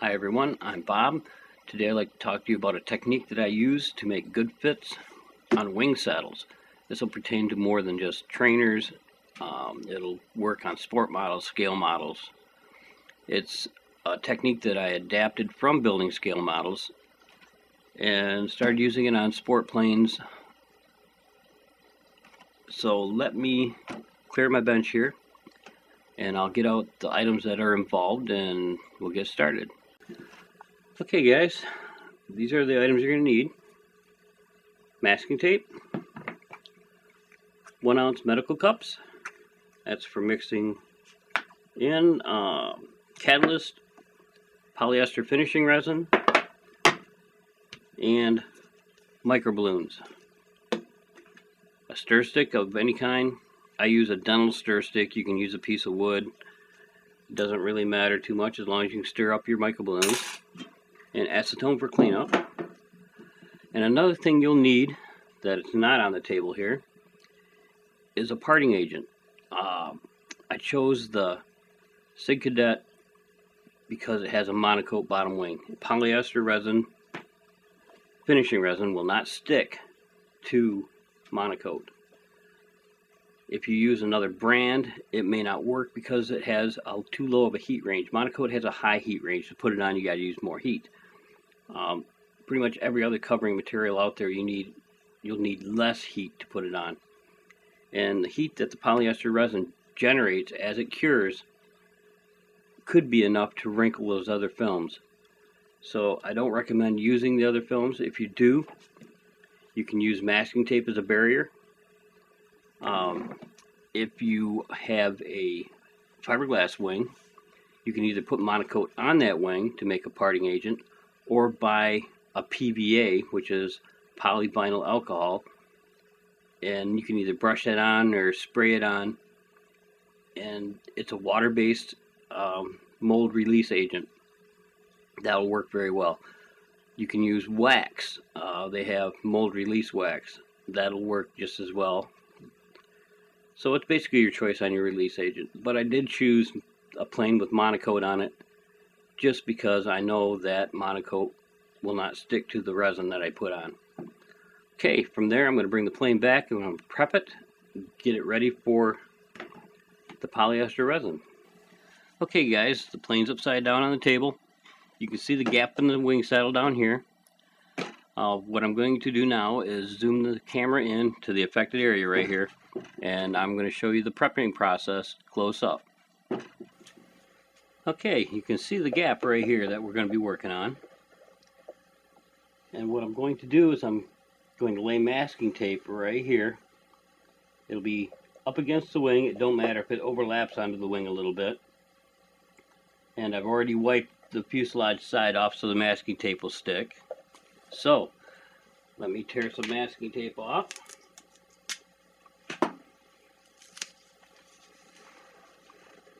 Hi everyone, I'm Bob. Today I'd like to talk to you about a technique that I use to make good fits on wing saddles. This will pertain to more than just trainers. It'll work on sport models, scale models. It's a technique that I adapted from building scale models and started using it on sport planes. So let me clear my bench here and I'll get out the items that are involved and we'll get started. Okay guys, these are the items you're going to need. Masking tape, 1 ounce medical cups, that's for mixing in, catalyst, polyester finishing resin, and micro balloons. A stir stick of any kind. I use a dental stir stick. You can use a piece of wood. It doesn't really matter too much as long as you can stir up your micro balloons. And acetone for cleanup. And another thing you'll need that is not on the table here is a parting agent. I chose the Sig Cadet because it has a monocoat bottom wing. Polyester resin, finishing resin, will not stick to monocoat. If you use another brand, it may not work because it has too low of a heat range. Monocoat has a high heat range. To put it on, you got to use more heat. Pretty much every other covering material out there, you'll need less heat to put it on. And the heat that the polyester resin generates as it cures could be enough to wrinkle those other films. So I don't recommend using the other films. If you do, you can use masking tape as a barrier. If you have a fiberglass wing, you can either put monocoat on that wing to make a parting agent, or buy a PVA, which is polyvinyl alcohol, and you can either brush that on or spray it on, and it's a water-based mold release agent. That'll work very well. You can use wax. They have mold release wax. That'll work just as well. So it's basically your choice on your release agent. But I did choose a plane with monocoat on it just because I know that monocoat will not stick to the resin that I put on. Okay, from there I'm going to bring the plane back and I'm going to prep it, get it ready for the polyester resin. Okay guys, the plane's upside down on the table. You can see the gap in the wing saddle down here. What I'm going to do now is zoom the camera in to the affected area right here, and I'm going to show you the prepping process close up. Okay, you can see the gap right here that we're going to be working on. And what I'm going to do is I'm going to lay masking tape right here. It'll be up against the wing. It don't matter if it overlaps onto the wing a little bit. And I've already wiped the fuselage side off so the masking tape will stick. So, let me tear some masking tape off.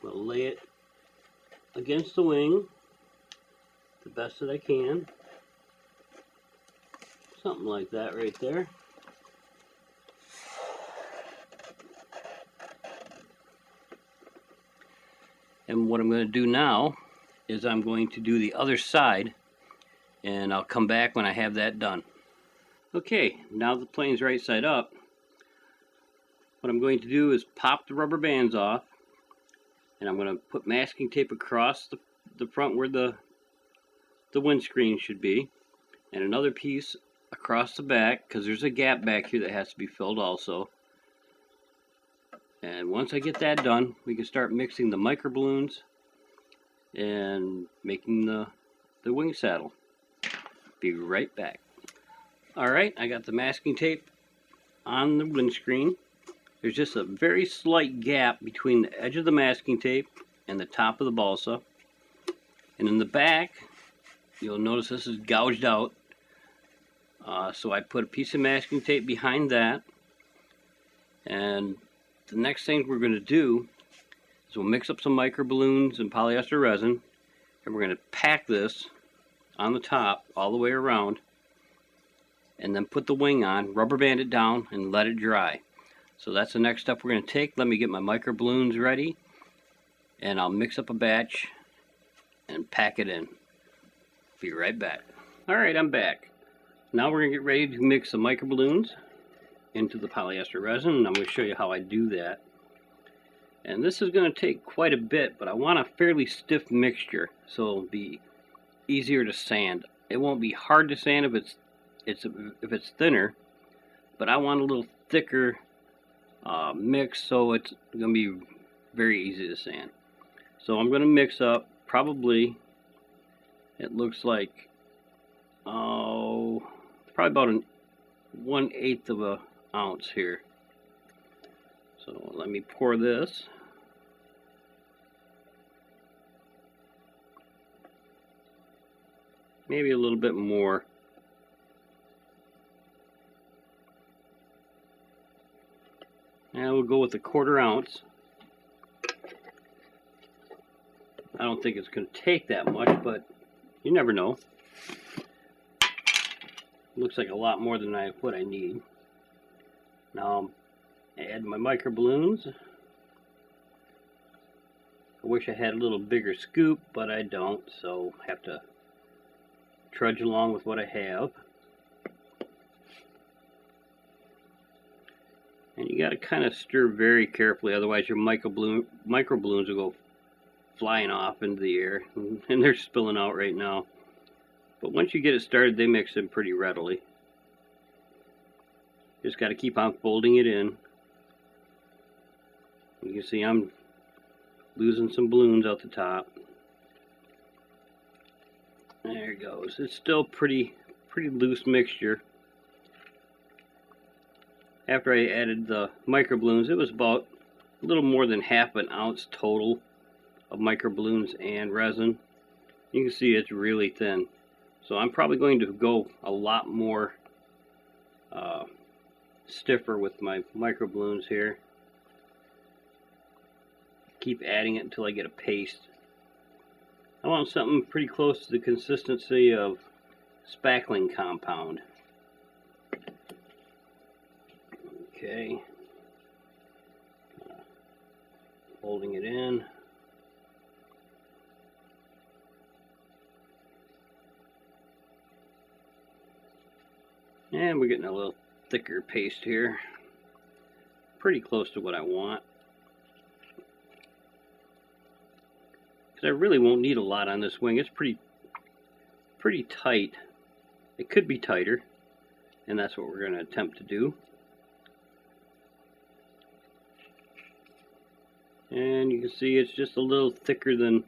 I'll lay it against the wing the best that I can. Something like that right there. And what I'm going to do now is I'm going to do the other side, and I'll come back when I have that done. Okay, now the plane's right side up. What I'm going to do is pop the rubber bands off, and I'm going to put masking tape across the front where the windscreen should be, and another piece across the back, because there's a gap back here that has to be filled also. And once I get that done, we can start mixing the micro balloons and making the wing saddle. Be right back. Alright, I got the masking tape on the windscreen. There's just a very slight gap between the edge of the masking tape and the top of the balsa. And in the back, you'll notice this is gouged out. So I put a piece of masking tape behind that. And the next thing we're going to do is we'll mix up some micro balloons and polyester resin, and we're going to pack this on the top all the way around, and then put the wing on, rubber band it down, and let it dry. So that's the next step we're going to take. Let me get my micro balloons ready, and I'll mix up a batch and pack it in. Be right back. Alright, I'm back. Now we're going to get ready to mix the microballoons into the polyester resin, and I'm going to show you how I do that. And this is going to take quite a bit, but I want a fairly stiff mixture so it'll be easier to sand. It won't be hard to sand if it's thinner, but I want a little thicker mix so it's going to be very easy to sand. So I'm going to mix up probably, it looks like, probably about 1/8 of an ounce here. So let me pour this. Maybe a little bit more. Now we'll go with a 1/4 ounce. I don't think it's going to take that much, but you never know. Looks like a lot more than what I need. Now add my microballoons. I wish I had a little bigger scoop, but I don't, so I have to trudge along with what I have. And you got to kind of stir very carefully, otherwise your microballoons will go flying off into the air, and they're spilling out right now. But once you get it started, they mix in pretty readily. Just got to keep on folding it in. You can see I'm losing some balloons out the top. There it goes. It's still pretty loose mixture. After I added the microballoons, it was about a little more than 1/2 ounce total of microballoons and resin. You can see it's really thin. So I'm probably going to go a lot more stiffer with my microballoons here. Keep adding it until I get a paste. I want something pretty close to the consistency of spackling compound. Okay. Folding it in. And we're getting a little thicker paste here. Pretty close to what I want. Because I really won't need a lot on this wing. It's pretty tight. It could be tighter, and that's what we're going to attempt to do. And you can see it's just a little thicker than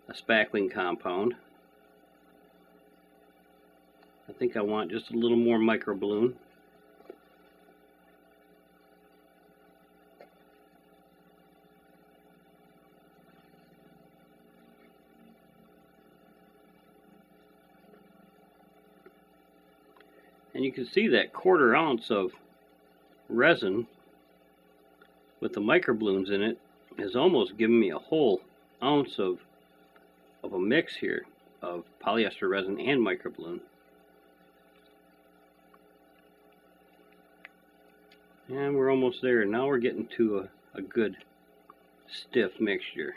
a spackling compound. I think I want just a little more microballoon. And you can see that 1/4 ounce of resin with the microballoons in it has almost given me a whole ounce of a mix here of polyester resin and microballoon. And we're almost there. Now we're getting to a good stiff mixture.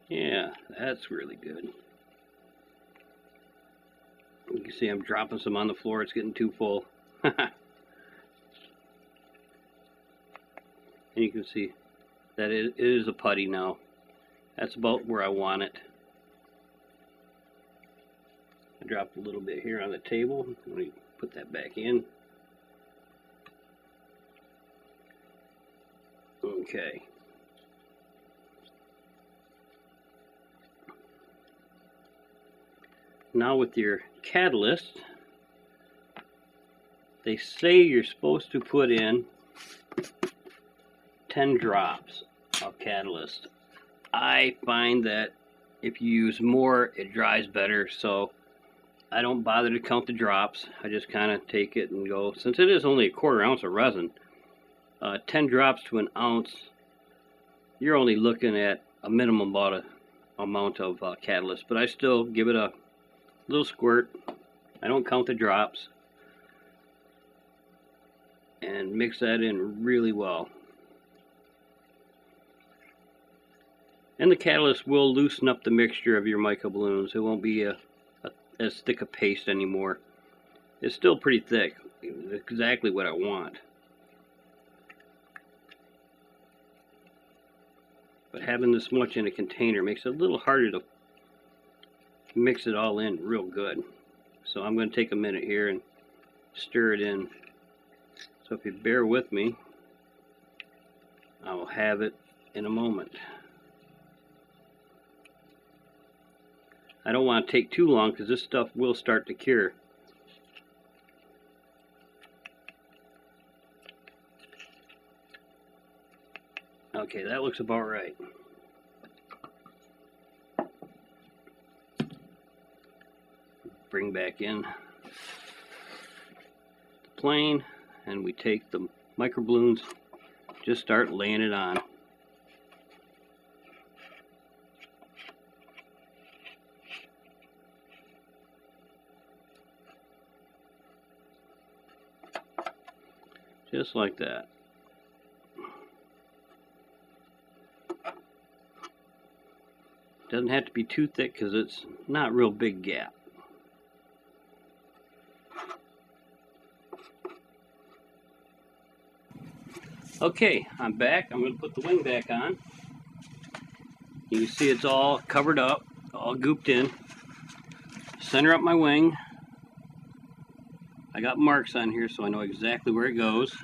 Yeah, that's really good. You can see I'm dropping some on the floor. It's getting too full. And you can see that it is a putty now. That's about where I want it. I dropped a little bit here on the table. Let me put that back in. Okay. Now with your catalyst, they say you're supposed to put in 10 drops of catalyst. I find that if you use more, it dries better, so I don't bother to count the drops. I just kind of take it and go. Since it is only a 1/4 ounce of resin, 10 drops to an ounce, you're only looking at a minimum amount of catalyst. But I still give it a little squirt. I don't count the drops. And mix that in really well. And the catalyst will loosen up the mixture of your mica balloons. It won't be as thick a paste anymore. It's still pretty thick, exactly what I want. But having this much in a container makes it a little harder to mix it all in real good. So I'm going to take a minute here and stir it in. So if you bear with me, I will have it in a moment. I don't want to take too long because this stuff will start to cure. Okay, that looks about right. Bring back in the plane, and we take the microbloons, just start laying it on. Just like that. Doesn't have to be too thick because it's not a real big gap. Okay, I'm back. I'm going to put the wing back on. You can see it's all covered up, all gooped in. Center up my wing. I got marks on here so I know exactly where it goes.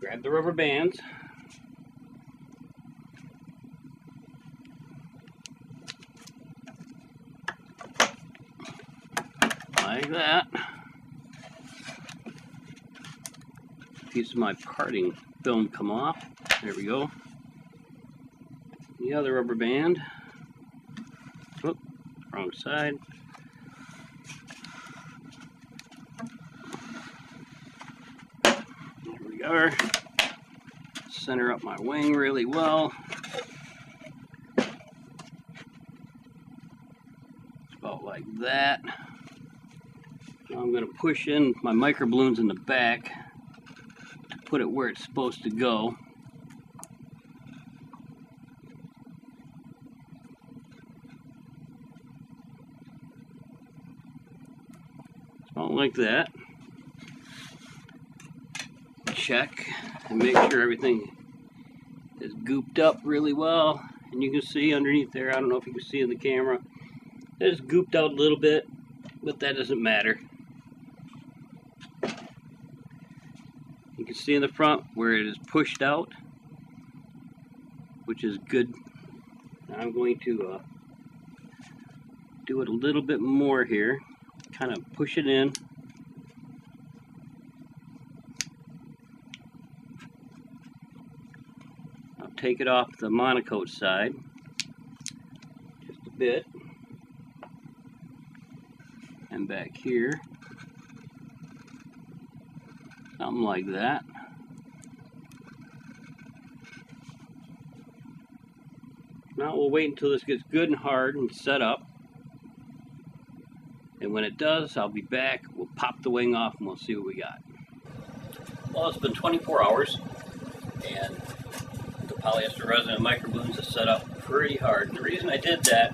Grab the rubber bands. Like that. Piece of my parting film come off. There we go. The other rubber band. Whoop, wrong side. There we are. Center up my wing really well. About like that. Now I'm going to push in my microbloons in the back to put it where it's supposed to go. About like that. Check and make sure everything is gooped up really well. And you can see underneath there, I don't know if you can see in the camera, it's gooped out a little bit, but that doesn't matter. You can see in the front where it is pushed out, which is good. Now I'm going to do it a little bit more here, kind of push it in. I'll take it off the monocoat side just a bit, and back here. Something like that. Now we'll wait until this gets good and hard and set up. And when it does, I'll be back. We'll pop the wing off and we'll see what we got. Well, it's been 24 hours and the polyester resin and microbloons is set up pretty hard. And the reason I did that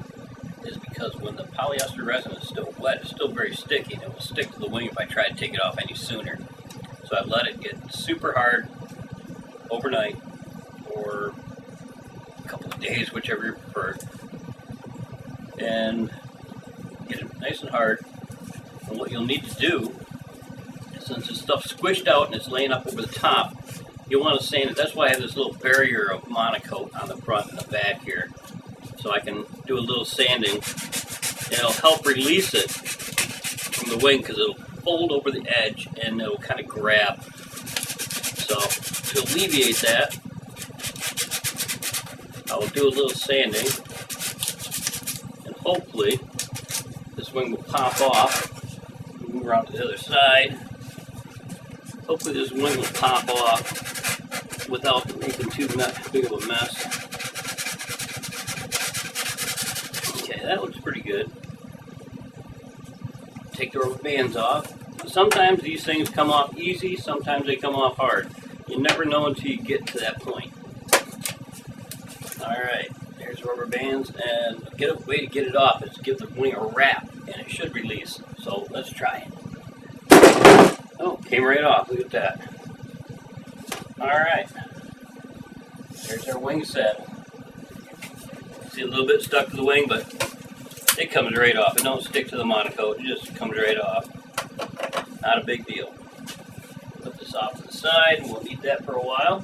is because when the polyester resin is still wet, it's still very sticky and it will stick to the wing if I try to take it off any sooner. So I let it get super hard overnight or a couple of days, whichever you prefer, and get it nice and hard. And what you'll need to do, since this stuff's squished out and it's laying up over the top, you'll want to sand it. That's why I have this little barrier of monocoat on the front and the back here, so I can do a little sanding, and it'll help release it from the wing because it'll fold over the edge and it'll kind of grab. So to alleviate that, I will do a little sanding, and hopefully this wing will pop off. Move around to the other side. Hopefully this wing will pop off without making too big of a mess. Okay, that looks pretty good. Take the rubber bands off. Sometimes these things come off easy, sometimes they come off hard. You never know until you get to that point. Alright, there's rubber bands, and a way to get it off is to give the wing a wrap, and it should release. So let's try it. Oh, came right off. Look at that. Alright, there's our wing set. See a little bit stuck to the wing, but it comes right off. It don't stick to the monocoat, it just comes right off. Not a big deal. Put this off to the side, and we'll need that for a while.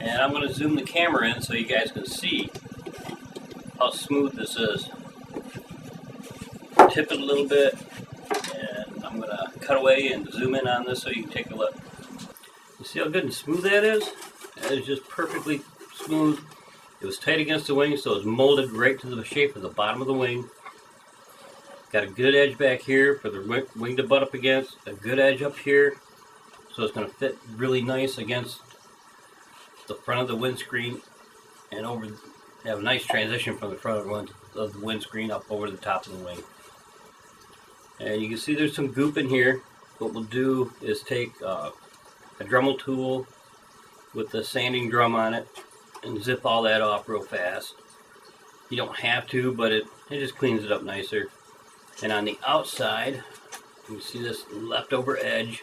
And I'm going to zoom the camera in so you guys can see how smooth this is. Tip it a little bit, and I'm going to cut away and zoom in on this so you can take a look. You see how good and smooth that is? That is just perfectly smooth. It was tight against the wing, so it's molded right to the shape of the bottom of the wing. Got a good edge back here for the wing to butt up against, a good edge up here, so it's going to fit really nice against the front of the windscreen, and have a nice transition from the front of the windscreen up over the top of the wing. And you can see there's some goop in here. What we'll do is take a Dremel tool with the sanding drum on it and zip all that off real fast. You don't have to, but it just cleans it up nicer. And on the outside, you can see this leftover edge.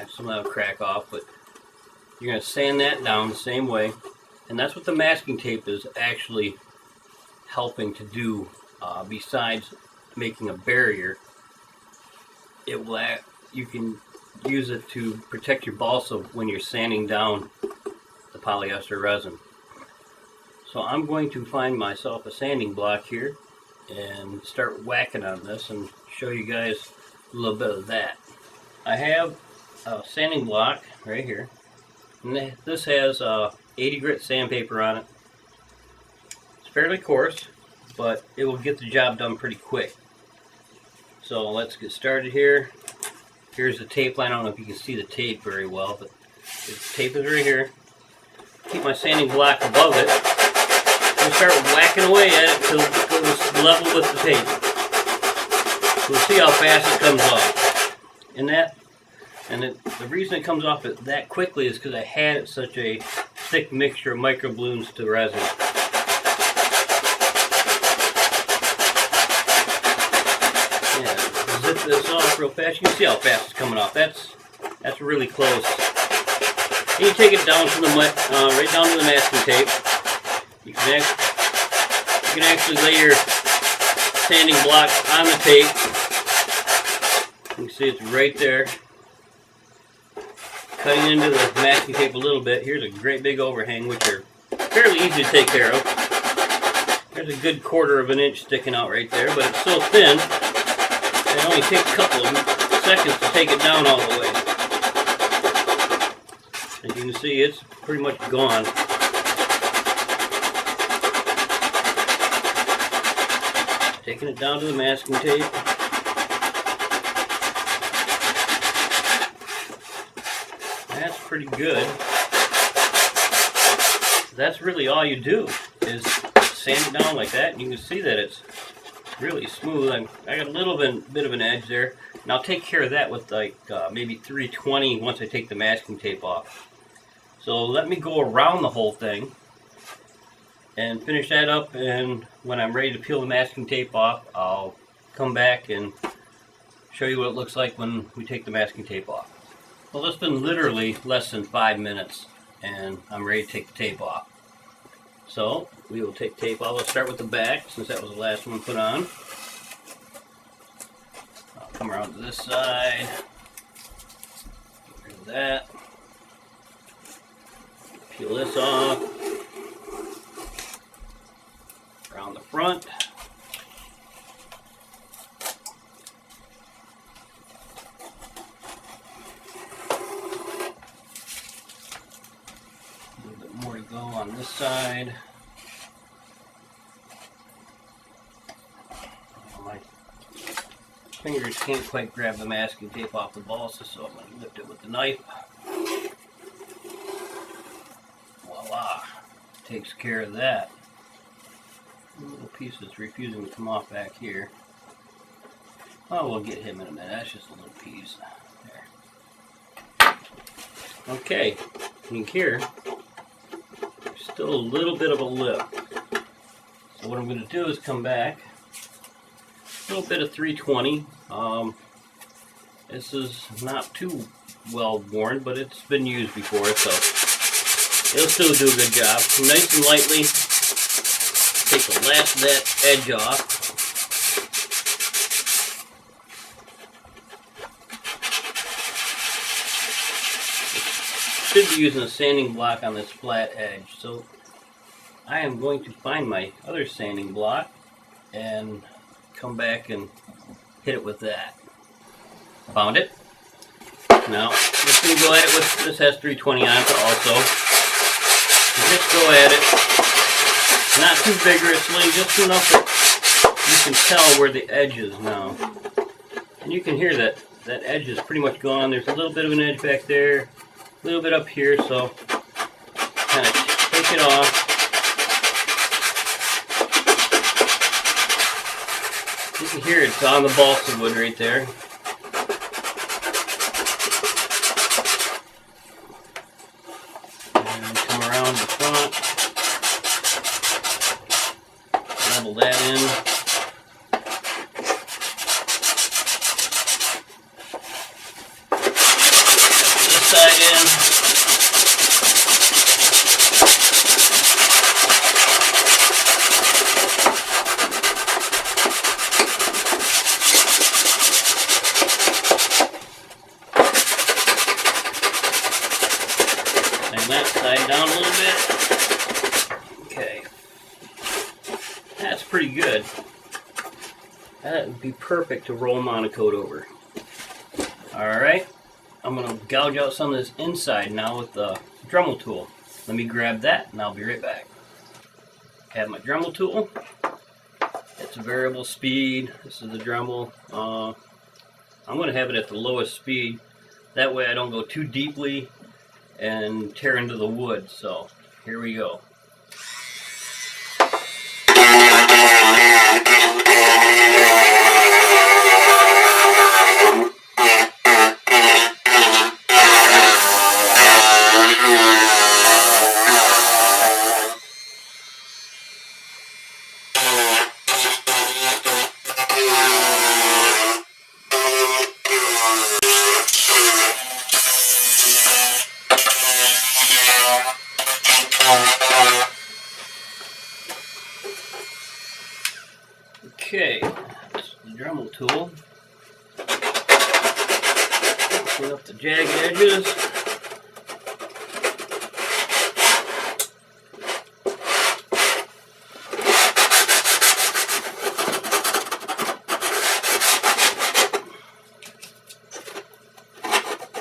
Some of that will crack off, but you're going to sand that down the same way, and that's what the masking tape is actually helping to do. Besides making a barrier, you can use it to protect your balsa when you're sanding down the polyester resin. So I'm going to find myself a sanding block here and start whacking on this and show you guys a little bit of that. I have a sanding block right here. And this has 80 grit sandpaper on it. It's fairly coarse, but it will get the job done pretty quick. So let's get started here. Here's the tape line. I don't know if you can see the tape very well, but the tape is right here. Keep my sanding block above it. And start whacking away at it until it goes level with the tape. We'll see how fast it comes off. The reason it comes off that quickly is because I had such a thick mixture of microbloons to resin. Yeah, zip this off real fast. You can see how fast it's coming off. That's really close. And you take it down to right down to the masking tape. You can actually lay your sanding block on the tape. You can see it's right there. Cutting into the masking tape a little bit. Here's a great big overhang, which are fairly easy to take care of. There's a good 1/4 of an inch sticking out right there, but it's so thin, it only takes a couple of seconds to take it down all the way. As you can see, it's pretty much gone. Taking it down to the masking tape. That's pretty good. That's really all you do is sand it down like that, and you can see that it's really smooth. I got a little bit of an edge there, and I'll take care of that with like maybe 320 once I take the masking tape off. So let me go around the whole thing and finish that up, and when I'm ready to peel the masking tape off, I'll come back and show you what it looks like when we take the masking tape off. Well, it's been literally less than 5 minutes, and I'm ready to take the tape off. So we will take tape off. Let's start with the back, since that was the last one put on. I'll come around to this side. Get rid of that. Peel this off. Around the front. A little bit more to go on this side. My fingers can't quite grab the masking tape off the balsa, so I'm going to lift it with the knife. Voila! Takes care of that. A little piece that's refusing to come off back here. Oh, we'll get him in a minute. That's just a little piece. There. Okay. You can hear still a little bit of a lip. So what I'm going to do is come back, a little bit of 320. This is not too well worn, but it's been used before, so it'll still do a good job. Nice and lightly, take the last of that edge off. Should be using a sanding block on this flat edge, so I am going to find my other sanding block and come back and hit it with that. Found it. Now, just going to go at it with, this has 320 on it also. Just go at it, not too vigorously, just enough that you can tell where the edge is now. And you can hear that edge is pretty much gone. There's a little bit of an edge back there, a little bit up here, so kind of take it off. You can hear it's on the balsa wood right there. And come around the front, level that in. This side in. That side down a little bit. Okay. That's pretty good. That would be perfect to roll monocoat over. Alright. I'm going to gouge out some of this inside now with the Dremel tool. Let me grab that and I'll be right back. I have my Dremel tool. It's a variable speed. This is the Dremel. I'm going to have it at the lowest speed. That way I don't go too deeply and tear into the wood. So here we go. Okay, that's the Dremel tool. Clean up the jagged edges.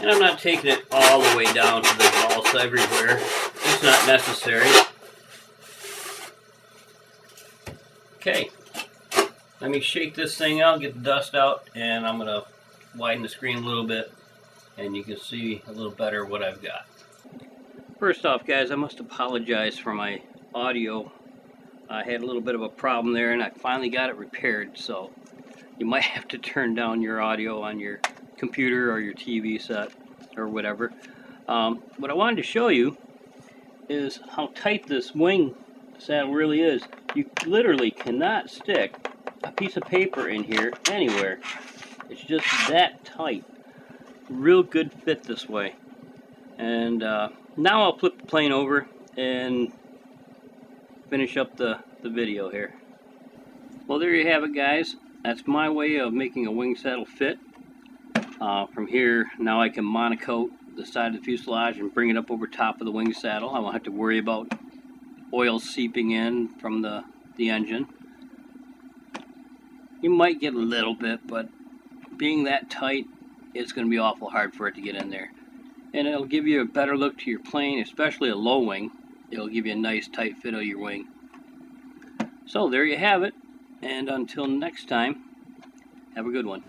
And I'm not taking it all the way down to the balsa everywhere. It's not necessary. Okay. Let me shake this thing out, get the dust out, and I'm going to widen the screen a little bit, and you can see a little better what I've got. First off, guys, I must apologize for my audio. I had a little bit of a problem there, and I finally got it repaired, so you might have to turn down your audio on your computer or your TV set or whatever. What I wanted to show you is how tight this wing saddle really is. You literally cannot stick a piece of paper in here anywhere. It's just that tight. Real good fit this way. And now I'll flip the plane over and finish up the video here. Well, there you have it, guys. That's my way of making a wing saddle fit. From here, now I can monocoat the side of the fuselage and bring it up over top of the wing saddle. I won't have to worry about oil seeping in from the engine. You might get a little bit, but being that tight, it's going to be awful hard for it to get in there. And it'll give you a better look to your plane, especially a low wing. It'll give you a nice tight fit of your wing. So there you have it. And until next time, have a good one.